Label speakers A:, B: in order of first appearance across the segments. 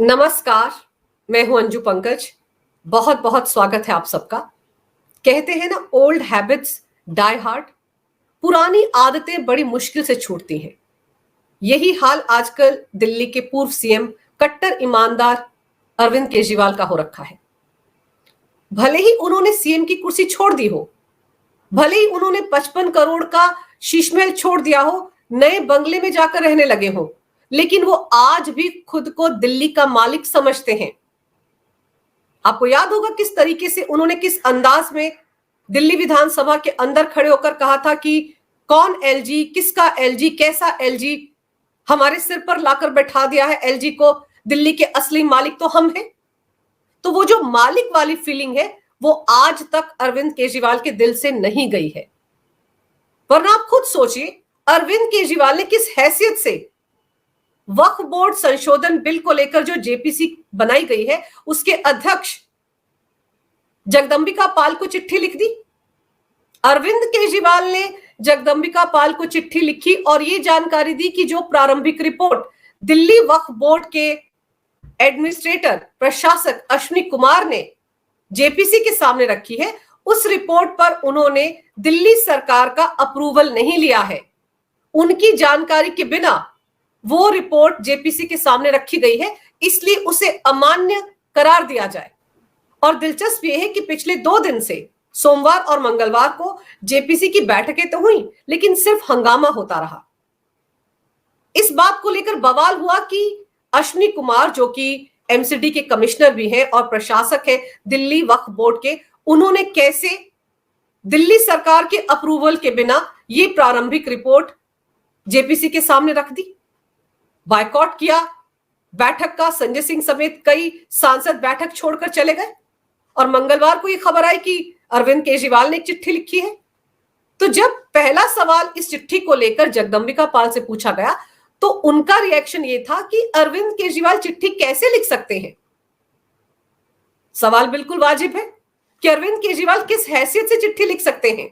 A: नमस्कार, मैं हूं अंजू पंकज। बहुत बहुत स्वागत है आप सबका। कहते हैं ना, ओल्ड हैबिट्स डाई हार्ड। पुरानी आदतें बड़ी मुश्किल से छूटती हैं। यही हाल आजकल दिल्ली के पूर्व सीएम कट्टर ईमानदार अरविंद केजरीवाल का हो रखा है। भले ही उन्होंने सीएम की कुर्सी छोड़ दी हो, भले ही उन्होंने 55 करोड़ का शीशमहल छोड़ दिया हो, नए बंगले में जाकर रहने लगे हो, लेकिन वो आज भी खुद को दिल्ली का मालिक समझते हैं। आपको याद होगा किस तरीके से उन्होंने, किस अंदाज में दिल्ली विधानसभा के अंदर खड़े होकर कहा था कि कौन एलजी, किसका एलजी, कैसा एलजी, हमारे सिर पर लाकर बैठा दिया है एलजी को, दिल्ली के असली मालिक तो हम हैं। तो वो जो मालिक वाली फीलिंग है वो आज तक अरविंद केजरीवाल के दिल से नहीं गई है। वरना आप खुद सोचिए, अरविंद केजरीवाल ने किस हैसियत से वक्फ बोर्ड संशोधन बिल को लेकर जो जेपीसी बनाई गई है उसके अध्यक्ष जगदंबिका पाल को चिट्ठी लिख दी। अरविंद केजरीवाल ने जगदंबिका पाल को चिट्ठी लिखी और ये जानकारी दी कि जो प्रारंभिक रिपोर्ट दिल्ली वक्फ बोर्ड के एडमिनिस्ट्रेटर प्रशासक अश्विनी कुमार ने जेपीसी के सामने रखी है, उस रिपोर्ट पर उन्होंने दिल्ली सरकार का अप्रूवल नहीं लिया है। उनकी जानकारी के बिना वो रिपोर्ट जेपीसी के सामने रखी गई है, इसलिए उसे अमान्य करार दिया जाए। और दिलचस्प यह है कि पिछले 2 दिन से सोमवार और मंगलवार को जेपीसी की बैठकें तो हुई, लेकिन सिर्फ हंगामा होता रहा। इस बात को लेकर बवाल हुआ कि अश्विनी कुमार, जो कि एमसीडी के कमिश्नर भी हैं और प्रशासक है दिल्ली वक्फ बोर्ड के, उन्होंने कैसे दिल्ली सरकार के अप्रूवल के बिना ये प्रारंभिक रिपोर्ट जेपीसी के सामने रख दी। बायकॉट किया बैठक का, संजय सिंह समेत कई सांसद बैठक छोड़कर चले गए। और मंगलवार को यह खबर आई कि अरविंद केजरीवाल ने एक चिट्ठी लिखी है। तो जब पहला सवाल इस चिट्ठी को लेकर जगदंबिका पाल से पूछा गया तो उनका रिएक्शन यह था कि अरविंद केजरीवाल चिट्ठी कैसे लिख सकते हैं। सवाल बिल्कुल वाजिब है कि अरविंद केजरीवाल किस हैसियत से चिट्ठी लिख सकते हैं।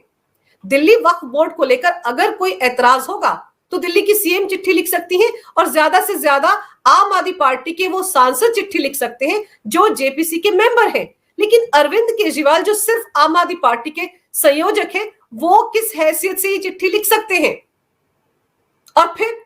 A: दिल्ली वक्फ बोर्ड को लेकर अगर कोई ऐतराज होगा तो दिल्ली की सीएम चिट्ठी लिख सकती हैं और ज्यादा से ज्यादा आम आदमी पार्टी के वो सांसद चिट्ठी लिख सकते हैं जो जेपीसी के मेंबर हैं। लेकिन अरविंद केजरीवाल, जो सिर्फ आम आदमी पार्टी के संयोजक हैं, वो किस हैसियत से ये चिट्ठी लिख सकते हैं। और फिर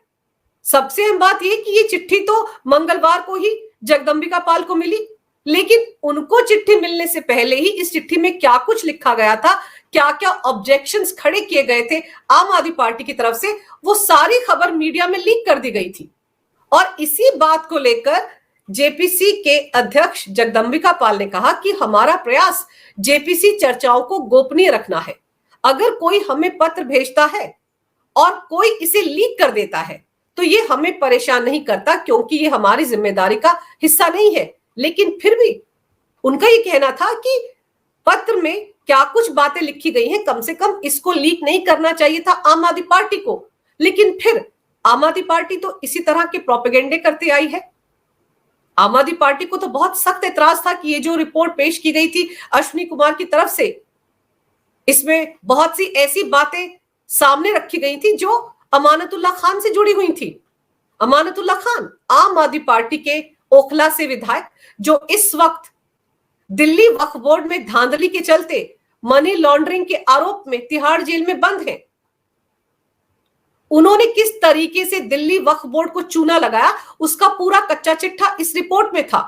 A: सबसे अहम बात यह कि ये चिट्ठी तो मंगलवार को ही जगदंबिका पाल को मिली, लेकिन उनको चिट्ठी मिलने से पहले ही इस चिट्ठी में क्या कुछ लिखा गया था, क्या क्या ऑब्जेक्शंस खड़े किए गए थे आम आदमी पार्टी की तरफ से, वो सारी खबर मीडिया में लीक कर दी गई थी। और इसी बात को लेकर जेपीसी के अध्यक्ष जगदंबिका पाल ने कहा कि हमारा प्रयास जेपीसी चर्चाओं को गोपनीय रखना है। अगर कोई हमें पत्र भेजता है और कोई इसे लीक कर देता है तो ये हमें परेशान नहीं करता, क्योंकि ये हमारी जिम्मेदारी का हिस्सा नहीं है। लेकिन फिर भी उनका ये कहना था कि पत्र में क्या कुछ बातें लिखी गई हैं, कम से कम इसको लीक नहीं करना चाहिए था आम आदमी पार्टी को। लेकिन फिर आम आदमी पार्टी तो इसी तरह के प्रोपेगेंडे करते आई है। आम आदमी पार्टी को तो बहुत सख्त एतराज था कि ये जो रिपोर्ट पेश की गई थी अश्विनी कुमार की तरफ से, इसमें बहुत सी ऐसी बातें सामने रखी गई थी जो अमानतुल्लाह खान से जुड़ी हुई थी। अमानतुल्लाह खान आम आदमी पार्टी के ओखला से विधायक, जो इस वक्त दिल्ली वक्फ बोर्ड में धांधली के चलते मनी लॉन्ड्रिंग के आरोप में तिहाड़ जेल में बंद हैं। उन्होंने किस तरीके से दिल्ली वक्फ बोर्ड को चूना लगाया, उसका पूरा कच्चा चिट्ठा इस रिपोर्ट में था।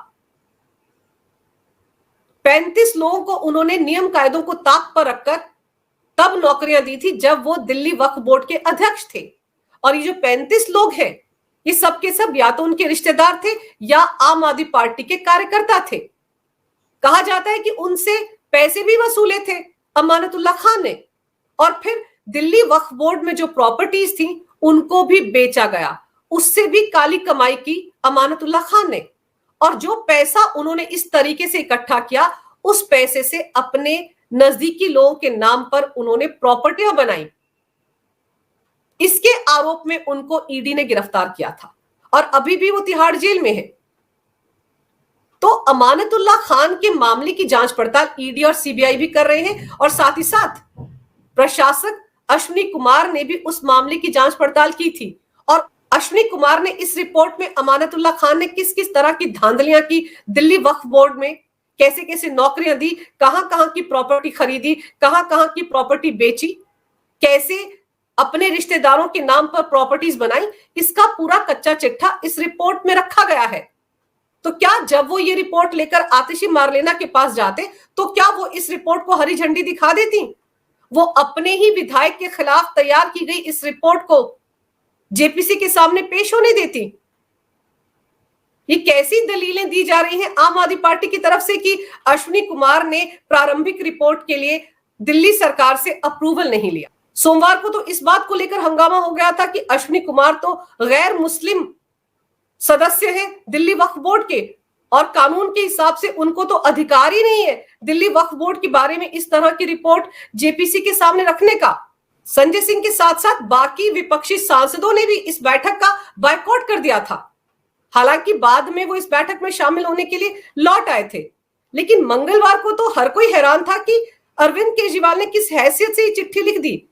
A: 35 लोगों को उन्होंने नियम कायदों को ताक पर रखकर तब नौकरियां दी थी जब वो दिल्ली वक्फ बोर्ड के अध्यक्ष थे। और ये जो 35 लोग हैं, ये सब के सब या तो उनके रिश्तेदार थे या आम आदमी पार्टी के कार्यकर्ता थे। कहा जाता है कि उनसे पैसे भी वसूले थे अमानतुल्लाह खान ने, और फिर दिल्ली वक्फ बोर्ड में जो प्रॉपर्टीज थी उनको भी बेचा गया, उससे भी काली कमाई की अमानतुल्लाह खान ने। और जो पैसा उन्होंने इस तरीके से इकट्ठा किया, उस पैसे से अपने नजदीकी लोगों के नाम पर उन्होंने प्रॉपर्टियां बनाई। इसके आरोप में उनको ईडी ने गिरफ्तार किया था और अभी भी वो तिहाड़ जेल में है। तो अमानतुल्लाह खान के मामले की जांच पड़ताल ईडी और सीबीआई भी कर रहे हैं, और साथ ही साथ प्रशासक अश्विनी कुमार ने भी उस मामले की जांच पड़ताल की थी। और अश्विनी कुमार ने इस रिपोर्ट में अमानतुल्लाह खान ने किस किस तरह की धांधलियां की, दिल्ली वक्फ बोर्ड में कैसे कैसे नौकरियां दी, कहां कहां की प्रॉपर्टी खरीदी, कहां कहां की प्रॉपर्टी बेची, कैसे अपने रिश्तेदारों के नाम पर प्रॉपर्टीज बनाई, इसका पूरा कच्चा चिट्ठा इस रिपोर्ट में रखा गया है। तो क्या जब वो ये रिपोर्ट लेकर आतिशी मारलेना के पास जाते तो क्या वो इस रिपोर्ट को हरी झंडी दिखा देती? वो अपने ही विधायक के खिलाफ तैयार की गई इस रिपोर्ट को जेपीसी के सामने पेश होने देती? ये कैसी दलीलें दी जा रही हैं आम आदमी पार्टी की तरफ से कि अश्विनी कुमार ने प्रारंभिक रिपोर्ट के लिए दिल्ली सरकार से अप्रूवल नहीं लिया। सोमवार को तो इस बात को लेकर हंगामा हो गया था कि अश्विनी कुमार तो गैर मुस्लिम सदस्य हैं दिल्ली वक्फ बोर्ड के और कानून के हिसाब से उनको तो अधिकार ही नहीं है दिल्ली वक्फ बोर्ड के बारे में इस तरह की रिपोर्ट जेपीसी के सामने रखने का। संजय सिंह के साथ साथ बाकी विपक्षी सांसदों ने भी इस बैठक का बायकॉट कर दिया था। हालांकि बाद में वो इस बैठक में शामिल होने के लिए लौट आए थे, लेकिन मंगलवार को तो हर कोई हैरान था कि अरविंद केजरीवाल ने किस हैसियत से ये चिट्ठी लिख दी।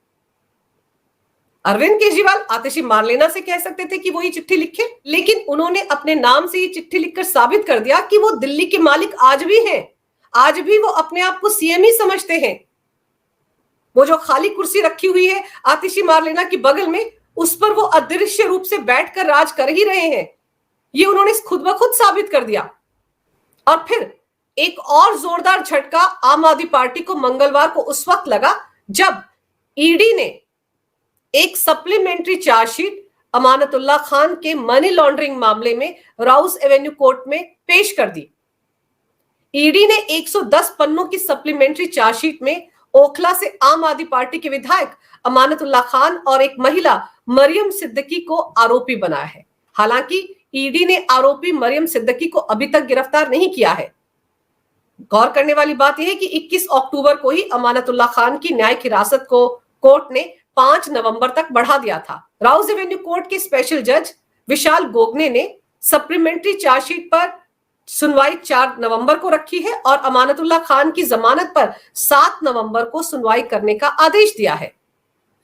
A: अरविंद केजरीवाल आतिशी मारलेना से कह सकते थे कि वो ये चिट्ठी लिखे, लेकिन उन्होंने अपने नाम से ये चिट्ठी लिखकर साबित कर दिया कि वो दिल्ली के मालिक आज भी हैं। आज भी वो अपने आप को सीएम ही समझते हैं। वो जो खाली कुर्सी रखी हुई है आतिशी मारलेना की बगल में, उस पर वो अदृश्य रूप से बैठकर राज कर ही रहे हैं। ये उन्होंने खुद ब खुद साबित कर दिया। और फिर एक और जोरदार झटका आम आदमी पार्टी को मंगलवार को उस वक्त लगा जब ईडी ने एक सप्लीमेंट्री चार्जशीट अमानतुल्लाह खान के मनी लॉन्ड्रिंग मामले में राउस एवेन्यू कोर्ट में पेश कर दी। ईडी ने 110 पन्नों की सप्लीमेंट्री चार्जशीट में ओखला से आम आदमी पार्टी के विधायक अमानतुल्लाह खान और एक महिला मरियम सिद्दीकी को आरोपी बनाया है। हालांकि ईडी ने आरोपी मरियम सिद्दीकी को अभी तक गिरफ्तार नहीं किया है। गौर करने वाली बात यह है कि 21 अक्टूबर को ही अमानतुल्लाह खान की न्यायिक हिरासत को कोर्ट ने 5 नवंबर तक बढ़ा दिया था। राउस एवेन्यू कोर्ट के स्पेशल जज विशाल गोगने ने सप्लीमेंट्री चार्जशीट पर सुनवाई 4 नवंबर को रखी है और अमानतुल्लाह खान की जमानत पर 7 नवंबर को सुनवाई करने का आदेश दिया है।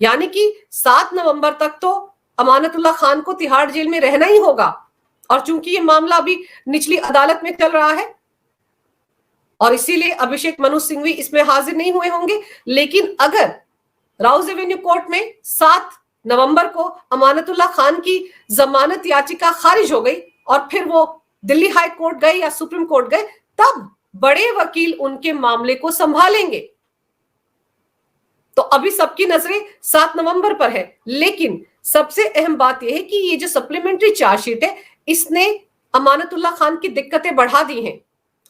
A: यानी कि 7 नवंबर तक तो अमानतुल्लाह खान को तिहाड़ जेल में रहना ही होगा। और चूंकि ये मामला अभी निचली अदालत में चल रहा है और इसीलिए अभिषेक मनु सिंघवी इसमें हाजिर नहीं हुए होंगे, लेकिन अगर राउस एवेन्यू कोर्ट में 7 नवंबर को अमानतुल्लाह खान की जमानत याचिका खारिज हो गई और फिर वो दिल्ली हाई कोर्ट गए या सुप्रीम कोर्ट गए, तब बड़े वकील उनके मामले को संभालेंगे। तो अभी सबकी नजरें 7 नवंबर पर है। लेकिन सबसे अहम बात यह है कि ये जो सप्लीमेंट्री चार्जशीट है, इसने अमानतुल्लाह खान की दिक्कतें बढ़ा दी हैं।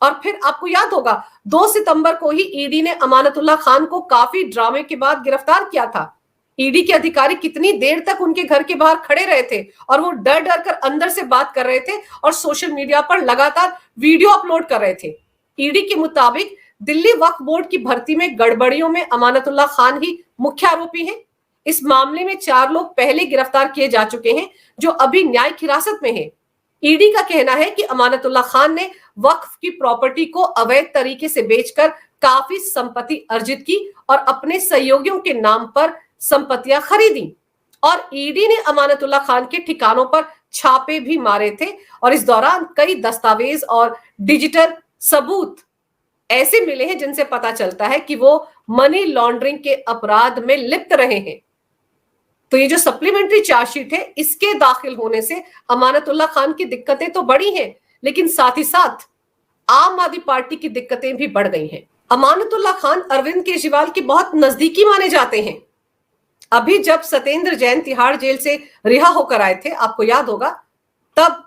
A: और फिर आपको याद होगा 2 सितंबर को ही ईडी ने अमानतुल्लाह खान को काफी ड्रामे के बाद गिरफ्तार किया था। ईडी के अधिकारी कितनी देर तक उनके घर के बाहर खड़े रहे थे और वो डर डर कर अंदर से बात कर रहे थे और सोशल मीडिया पर लगातार वीडियो अपलोड कर रहे थे। ईडी के मुताबिक दिल्ली वक्फ बोर्ड की भर्ती में गड़बड़ियों में अमानतुल्लाह खान ही मुख्य आरोपी हैं। इस मामले में 4 लोग पहले गिरफ्तार किए जा चुके हैं जो अभी न्यायिक हिरासत में हैं। ईडी का कहना है कि अमानतुल्लाह खान ने वक्फ की प्रॉपर्टी को अवैध तरीके से बेचकर काफी संपत्ति अर्जित की और अपने सहयोगियों के नाम पर संपत्तियां खरीदी। और ईडी ने अमानतुल्लाह खान के ठिकानों पर छापे भी मारे थे और इस दौरान कई दस्तावेज और डिजिटल सबूत ऐसे मिले हैं जिनसे पता चलता है कि वो मनी लॉन्ड्रिंग के अपराध में लिप्त रहे हैं। तो ये जो सप्लीमेंट्री चार्जशीट है, इसके दाखिल होने से अमानतुल्लाह खान की दिक्कतें तो बढ़ी हैं, लेकिन साथ ही साथ आम आदमी पार्टी की दिक्कतें भी बढ़ गई हैं। अमानतुल्लाह खान अरविंद केजरीवाल के बहुत नजदीकी माने जाते हैं। अभी जब सत्येंद्र जैन तिहाड़ जेल से रिहा होकर आए थे, आपको याद होगा, तब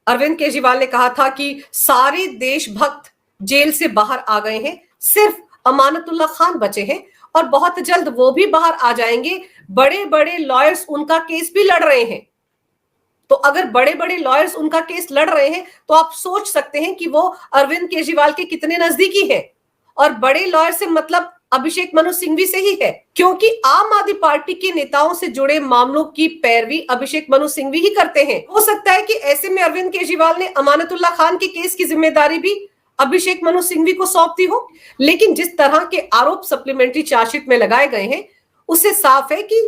A: अरविंद केजरीवाल ने कहा था कि सारे देशभक्त जेल से बाहर आ गए हैं, सिर्फ अमानतुल्लाह खान बचे हैं और बहुत जल्द वो भी बाहर आ जाएंगे। बड़े बड़े लॉयर्स उनका केस भी लड़ रहे हैं। तो अगर बड़े बड़े लॉयर्स उनका केस लड़ रहे हैं तो आप सोच सकते हैं कि वो अरविंद केजरीवाल के कितने नजदीकी है। और बड़े लॉयर से मतलब अभिषेक मनु सिंघवी से ही है, क्योंकि आम आदमी पार्टी के नेताओं से जुड़े मामलों की पैरवी अभिषेक मनु सिंघवी ही करते हैं। हो सकता है कि ऐसे में अरविंद केजरीवाल ने अमानतुल्लाह खान के केस की जिम्मेदारी भी अभिषेक मनु सिंघवी को सौंपती हो। लेकिन जिस तरह के आरोप सप्लीमेंट्री चार्जशीट में लगाए गए हैं, उससे साफ है कि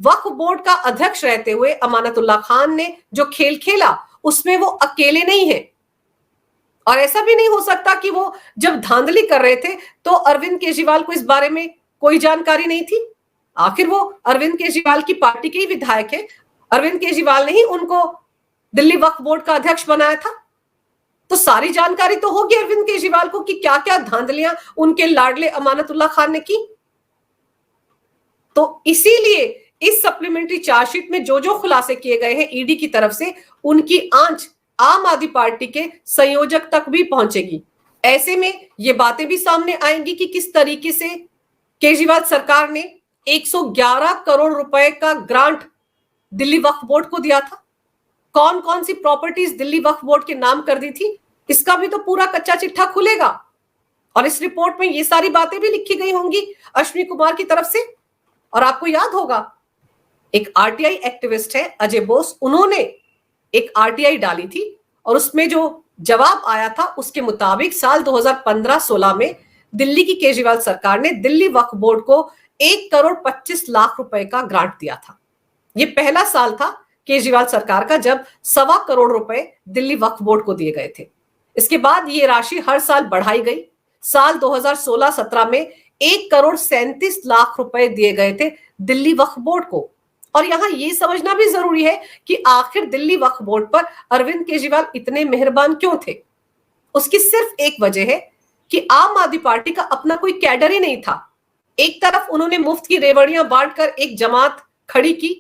A: वक्फ बोर्ड का अध्यक्ष रहते हुए अमानतुल्लाह खान ने जो खेल खेला उसमें वो अकेले नहीं है। और ऐसा भी नहीं हो सकता कि वो जब धांधली कर रहे थे तो अरविंद केजरीवाल को इस बारे में कोई जानकारी नहीं थी। आखिर वो अरविंद केजरीवाल की पार्टी के ही विधायक है। अरविंद केजरीवाल ने ही उनको दिल्ली वक्फ बोर्ड का अध्यक्ष बनाया था। तो सारी जानकारी तो होगी अरविंद केजरीवाल को कि क्या क्या धांधलियां उनके लाडले अमानतुल्लाह खान ने की। तो इसीलिए इस सप्लीमेंट्री चार्जशीट में जो जो खुलासे किए गए हैं ईडी की तरफ से, उनकी आंच आम आदमी पार्टी के संयोजक तक भी पहुंचेगी। ऐसे में ये बातें भी सामने आएंगी कि किस तरीके से केजरीवाल सरकार ने 111 करोड़ रुपए का ग्रांट दिल्ली वक्फ बोर्ड को दिया था, कौन कौन सी प्रॉपर्टीज दिल्ली वक्फ बोर्ड के नाम कर दी थी, इसका भी तो पूरा कच्चा चिट्ठा खुलेगा। और इस रिपोर्ट में ये सारी बातें भी लिखी गई होंगी अश्विनी कुमार की तरफ से। और आपको याद होगा एक आरटीआई एक्टिविस्ट है अजय बोस, उन्होंने एक आरटीआई डाली थी और उसमें जो जवाब आया था उसके मुताबिक साल 2015-16 में दिल्ली की केजरीवाल सरकार ने दिल्ली वक्फ बोर्ड को 1 करोड़ 25 लाख रुपए का ग्रांट दिया था। यह पहला साल था केजरीवाल सरकार का जब 1.25 करोड़ रुपए दिल्ली वक्फ बोर्ड को दिए गए थे। इसके बाद ये राशि हर साल बढ़ाई गई। साल 2016-17 में 1 करोड़ 37 लाख रुपए दिए गए थे दिल्ली वक्फ बोर्ड को। और यहां यह समझना भी जरूरी है कि आखिर दिल्ली वक्फ बोर्ड पर अरविंद केजरीवाल इतने मेहरबान क्यों थे। उसकी सिर्फ एक वजह है कि आम आदमी पार्टी का अपना कोई कैडर ही नहीं था। एक तरफ उन्होंने मुफ्त की रेवड़ियां बांटकर एक जमात खड़ी की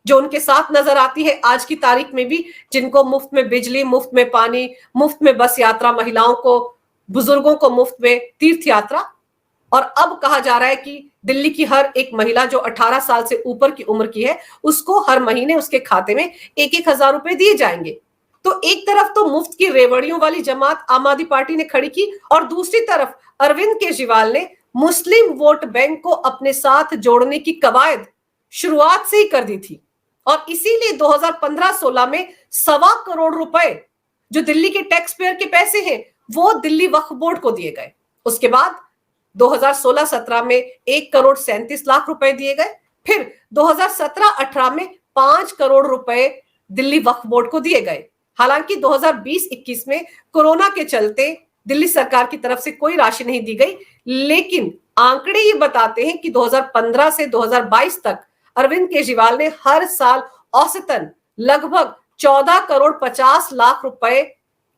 A: जो उनके साथ नजर आती है आज की तारीख में भी, जिनको मुफ्त में बिजली, मुफ्त में पानी, मुफ्त में बस यात्रा, महिलाओं को, बुजुर्गों को मुफ्त में तीर्थ यात्रा। और अब कहा जा रहा है कि दिल्ली की हर एक महिला जो 18 साल से ऊपर की उम्र की है उसको हर महीने उसके खाते में 1-1 हजार रुपए दिए जाएंगे। तो एक तरफ तो मुफ्त की रेवड़ियों वाली जमात आम आदमी पार्टी ने खड़ी की और दूसरी तरफ अरविंद केजरीवाल ने मुस्लिम वोट बैंक को अपने साथ जोड़ने की कवायद शुरुआत से ही कर दी थी। और इसीलिए 2015-16 में 1.25 करोड़ रुपए जो दिल्ली के टैक्स पेयर के पैसे हैं वो दिल्ली वक्फ बोर्ड को दिए गए। उसके बाद 2016-17 में 1 करोड़ 37 लाख रुपए दिए गए। फिर 2017-18 में 5 करोड़ रुपए दिल्ली वक्फ बोर्ड को दिए गए। हालांकि 2020-21 में कोरोना के चलते दिल्ली सरकार की तरफ से कोई राशि नहीं दी गई, लेकिन आंकड़े ये बताते हैं कि 2015 से 2022 तक अरविंद केजरीवाल ने हर साल औसतन लगभग 14 करोड़ 50 लाख रुपए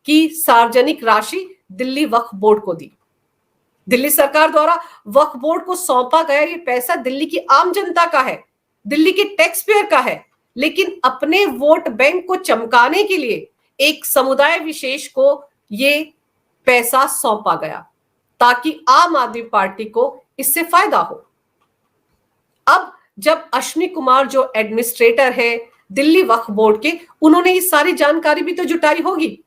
A: की सार्वजनिक राशि दिल्ली वक्फ बोर्ड को दी। दिल्ली सरकार द्वारा वक्फ बोर्ड को सौंपा गया ये पैसा दिल्ली की आम जनता का है, दिल्ली के टैक्स पेयर का है, लेकिन अपने वोट बैंक को चमकाने के लिए एक समुदाय विशेष को ये पैसा सौंपा गया ताकि आम आदमी पार्टी को इससे फायदा हो। अब जब अश्विनी कुमार जो एडमिनिस्ट्रेटर है दिल्ली वक्फ बोर्ड के, उन्होंने ये सारी जानकारी भी तो जुटाई होगी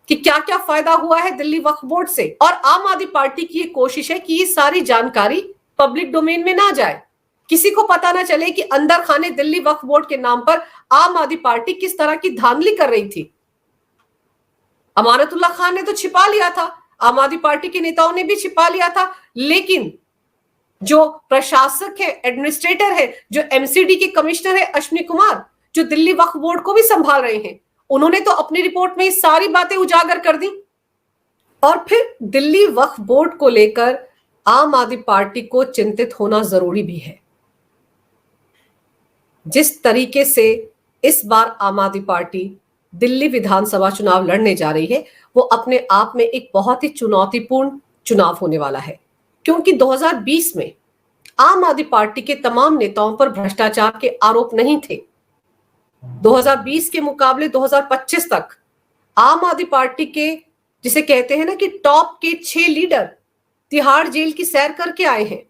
A: कि क्या क्या फायदा हुआ है दिल्ली वक्फ बोर्ड से। और आम आदमी पार्टी की ये कोशिश है कि ये सारी जानकारी पब्लिक डोमेन में ना जाए, किसी को पता ना चले कि अंदर खाने दिल्ली वक्फ बोर्ड के नाम पर आम आदमी पार्टी किस तरह की धांधली कर रही थी। अमानतुल्लाह खान ने तो छिपा लिया था, आम आदमी पार्टी के नेताओं ने भी छिपा लिया था, लेकिन जो प्रशासक है, एडमिनिस्ट्रेटर है, जो एमसीडी के कमिश्नर है अश्विनी कुमार, जो दिल्ली वक्फ बोर्ड को भी संभाल रहे हैं, उन्होंने तो अपनी रिपोर्ट में ये सारी बातें उजागर कर दी। और फिर दिल्ली वक्फ बोर्ड को लेकर आम आदमी पार्टी को चिंतित होना जरूरी भी है। जिस तरीके से इस बार आम आदमी पार्टी दिल्ली विधानसभा चुनाव लड़ने जा रही है वो अपने आप में एक बहुत ही चुनौतीपूर्ण चुनाव होने वाला है, क्योंकि 2020 में आम आदमी पार्टी के तमाम नेताओं पर भ्रष्टाचार के आरोप नहीं थे। 2020 के मुकाबले 2025 तक आम आदमी पार्टी के, जिसे कहते हैं ना कि टॉप के 6 लीडर तिहाड़ जेल की सैर करके आए हैं।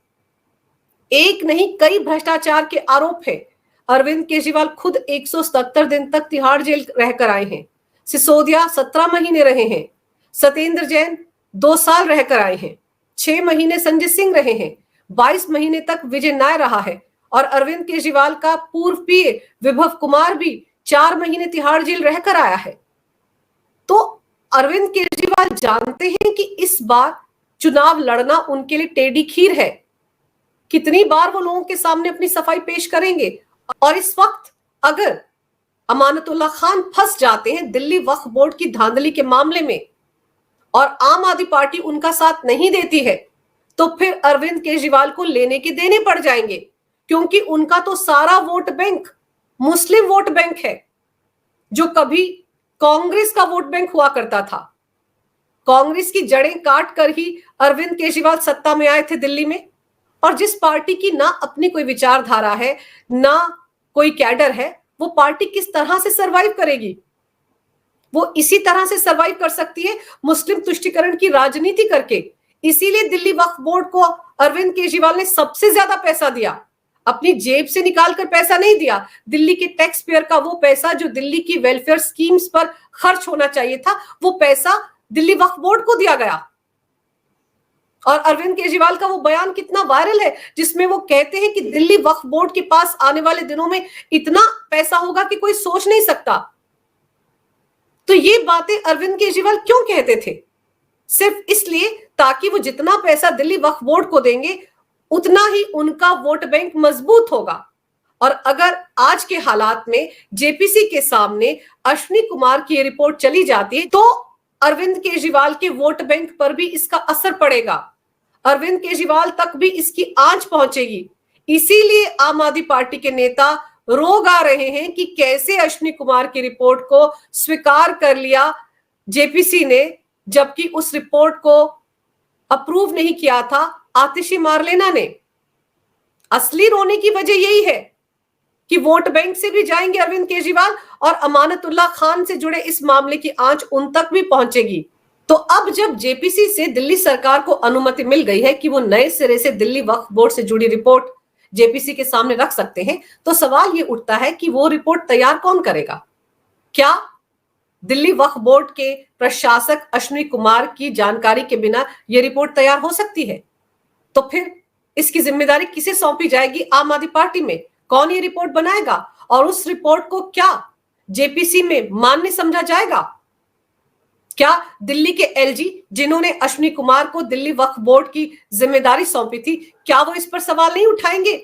A: एक नहीं कई भ्रष्टाचार के आरोप हैं। अरविंद केजरीवाल खुद 177 दिन तक तिहाड़ जेल रहकर आए हैं। सिसोदिया 17 महीने रहे हैं। सत्येंद्र जैन 2 साल रहकर आए हैं। 6 महीने संजय सिंह रहे हैं। 22 महीने तक विजय नायर रहा है। और अरविंद केजरीवाल का पूर्व पीए विभव कुमार भी 4 महीने तिहाड़ जेल रहकर आया है। तो अरविंद केजरीवाल जानते हैं कि इस बार चुनाव लड़ना उनके लिए टेढ़ी खीर है। कितनी बार वो लोगों के सामने अपनी सफाई पेश करेंगे? और इस वक्त अगर अमानतुल्लाह खान फंस जाते हैं दिल्ली वक्फ बोर्ड की धांधली के मामले में और आम आदमी पार्टी उनका साथ नहीं देती है, तो फिर अरविंद केजरीवाल को लेने के देने पड़ जाएंगे, क्योंकि उनका तो सारा वोट बैंक मुस्लिम वोट बैंक है, जो कभी कांग्रेस का वोट बैंक हुआ करता था। कांग्रेस की जड़ें काट कर ही अरविंद केजरीवाल सत्ता में आए थे दिल्ली में। और जिस पार्टी की ना अपनी कोई विचारधारा है, ना कोई कैडर है, वो पार्टी किस तरह से सरवाइव करेगी? वो इसी तरह से सरवाइव कर सकती है मुस्लिम तुष्टीकरण की राजनीति करके। इसीलिए दिल्ली वक्फ बोर्ड को अरविंद केजरीवाल ने सबसे ज्यादा पैसा दिया, अपनी जेब से निकालकर पैसा नहीं दिया। दिल्ली के टैक्स पेयर का वो पैसा जो दिल्ली की वेलफेयर स्कीम्स पर खर्च होना चाहिए था, वो पैसा दिल्ली वक्फ बोर्ड को दिया गया। और अरविंद केजरीवाल का वो बयान कितना वायरल है, जिसमें वो कहते हैं कि दिल्ली वक्फ बोर्ड के पास आने वाले दिनों में इतना पैसा होगा कि कोई सोच नहीं सकता। तो ये बातें अरविंद केजरीवाल क्यों कहते थे? सिर्फ इसलिए ताकि वो जितना पैसा दिल्ली वक्फ बोर्ड को देंगे उतना ही उनका वोट बैंक मजबूत होगा। और अगर आज के हालात में जेपीसी के सामने अश्विनी कुमार की रिपोर्ट चली जाती है, तो अरविंद केजरीवाल के वोट बैंक पर भी इसका असर पड़ेगा, अरविंद केजरीवाल तक भी इसकी आंच पहुंचेगी। इसीलिए आम आदमी पार्टी के नेता रोग आ रहे हैं कि कैसे अश्विनी कुमार की रिपोर्ट को स्वीकार कर लिया जेपीसी ने, जबकि उस रिपोर्ट को अप्रूव नहीं किया था आतिशी मारलेना ने। असली रोने की वजह यही है कि वोट बैंक से भी जाएंगे अरविंद केजरीवाल और अमानतुल्लाह खान से जुड़े इस मामले की आंच उन तक भी पहुंचेगी। तो अब जब जेपीसी से दिल्ली सरकार को अनुमति मिल गई है कि वो नए सिरे से दिल्ली वक्फ बोर्ड से जुड़ी रिपोर्ट जेपीसी के सामने रख सकते हैं, तो सवाल ये उठता है कि वो रिपोर्ट तैयार कौन करेगा? क्या दिल्ली वक्फ बोर्ड के प्रशासक अश्विनी कुमार की जानकारी के बिना यह रिपोर्ट तैयार हो सकती है? तो फिर इसकी जिम्मेदारी किसे सौंपी जाएगी? आम आदमी पार्टी में। कौन ये रिपोर्ट बनाएगा और उस रिपोर्ट को क्या जेपीसी में मान्य समझा जाएगा? क्या दिल्ली के एलजी जिन्होंने अश्विनी कुमार को दिल्ली वक्फ बोर्ड की जिम्मेदारी सौंपी थी, क्या वो इस पर सवाल नहीं उठाएंगे?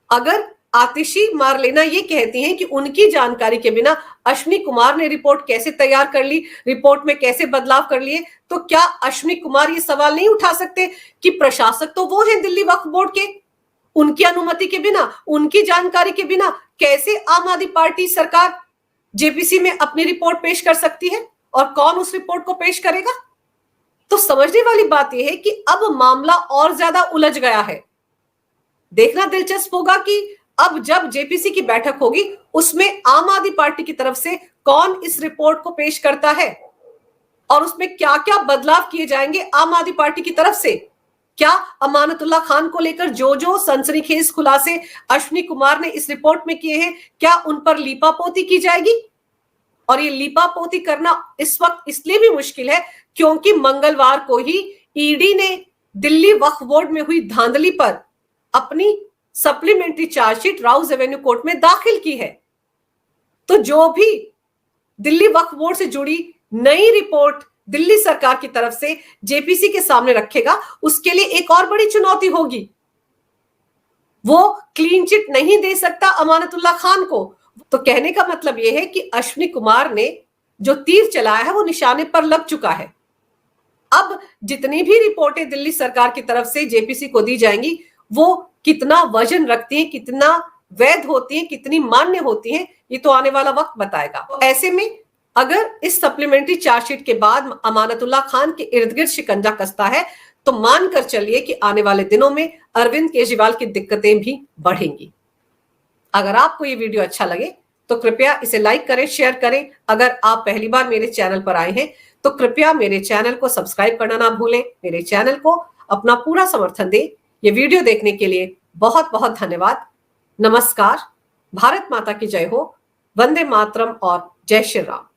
A: अगर आतिशी मारलेना ये कहती हैं कि उनकी जानकारी के बिना अश्विनी कुमार ने रिपोर्ट कैसे तैयार कर ली, रिपोर्ट में कैसे बदलाव कर लिए, तो क्या अश्विनी कुमार ये सवाल नहीं उठा सकते कि प्रशासक तो वो हैं दिल्ली वक्फ बोर्ड के, उनकी अनुमति के बिना, उनकी जानकारी के बिना कैसे आम आदमी पार्टी सरकार जेपीसी में अपनी रिपोर्ट पेश कर सकती है? और कौन उस रिपोर्ट को पेश करेगा? तो समझने वाली बात यह है कि अब मामला और ज्यादा उलझ गया है। देखना दिलचस्प होगा कि अब जब जेपीसी की बैठक होगी उसमें आम आदमी पार्टी की तरफ से कौन इस रिपोर्ट को पेश करता है और उसमें क्या क्या बदलाव किए जाएंगे आम आदमी पार्टी की तरफ से। क्या अमानतुल्लाह खान को लेकर जो जो सनसनीखेज खुलासे अश्विनी कुमार ने इस रिपोर्ट में किए हैं, क्या उन पर लीपापोती की जाएगी? और ये लीपापोती करना इस वक्त इसलिए भी मुश्किल है क्योंकि मंगलवार को ही ईडी ने दिल्ली वक्फ बोर्ड में हुई धांधली पर अपनी supplementary chargesheet Rouse Avenue court में दाखिल की है। तो जो भी दिल्ली वक्फ बोर्ड से जुड़ी नई रिपोर्ट दिल्ली सरकार की तरफ से जेपीसी के सामने रखेगा, उसके लिए एक और बड़ी चुनौती होगी। वो क्लीन चिट नहीं दे सकता अमानतुल्लाह खान को। तो कहने का मतलब यह है कि अश्विनी कुमार ने जो तीर चलाया है वो निशाने पर लग चुका है। अब जितनी भी रिपोर्टें दिल्ली सरकार की तरफ से जेपीसी को दी जाएंगी, वो कितना वजन रखती हैं, कितना वैध होती हैं, कितनी मान्य होती हैं, ये तो आने वाला वक्त बताएगा। तो ऐसे में अगर इस सप्लीमेंट्री चार्जशीट के बाद अमानतुल्लाह खान के इर्द गिर्द शिकंजा कसता है, तो मानकर चलिए कि आने वाले दिनों में अरविंद केजरीवाल की दिक्कतें भी बढ़ेंगी। अगर आपको ये वीडियो अच्छा लगे तो कृपया इसे लाइक करें, शेयर करें। अगर आप पहली बार मेरे चैनल पर आए हैं तो कृपया मेरे चैनल को सब्सक्राइब करना ना भूलें। मेरे चैनल को अपना पूरा समर्थन दें। ये वीडियो देखने के लिए बहुत बहुत धन्यवाद। नमस्कार। भारत माता की जय हो। वंदे मातरम और जय श्री राम।